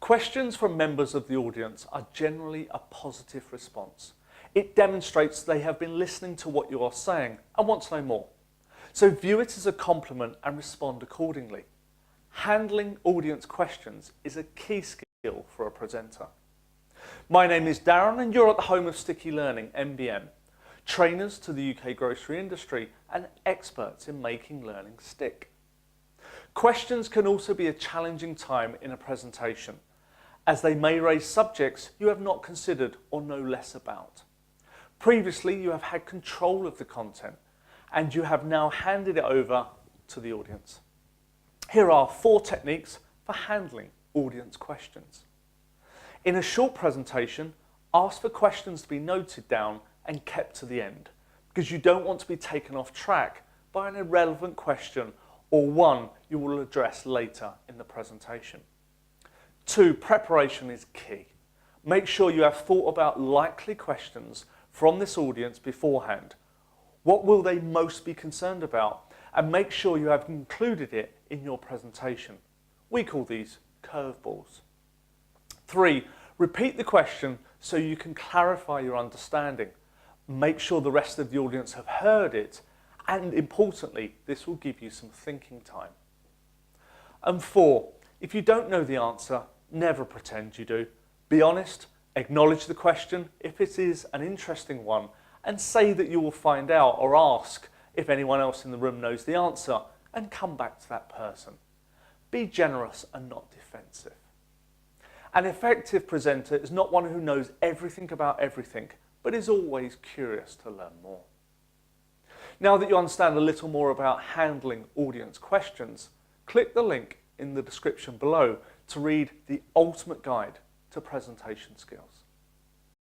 Questions from members of the audience are generally a positive response. It demonstrates they have been listening to what you are saying and want to know more. So view it as a compliment and respond accordingly. Handling audience questions is a key skill for a presenter. My name is Darren and you're at the home of Sticky Learning, MBM, trainers to the UK grocery industry and experts in making learning stick. Questions can also be a challenging time in a presentation, as they may raise subjects you have not considered or know less about. Previously, you have had control of the content and you have now handed it over to the audience. Here are 4 techniques for handling audience questions. In a short presentation, ask for questions to be noted down and kept to the end, because you don't want to be taken off track by an irrelevant question or one you will address later in the presentation. 2, preparation is key. Make sure you have thought about likely questions from this audience beforehand. What will they most be concerned about? And make sure you have included it in your presentation. We call these curveballs. 3, repeat the question so you can clarify your understanding. Make sure the rest of the audience have heard it, and importantly, this will give you some thinking time. And 4, if you don't know the answer, never pretend you do. Be honest, acknowledge the question if it is an interesting one, and say that you will find out or ask if anyone else in the room knows the answer, and come back to that person. Be generous and not defensive. An effective presenter is not one who knows everything about everything, but is always curious to learn more. Now that you understand a little more about handling audience questions, click the link in the description below to read the ultimate guide to presentation skills.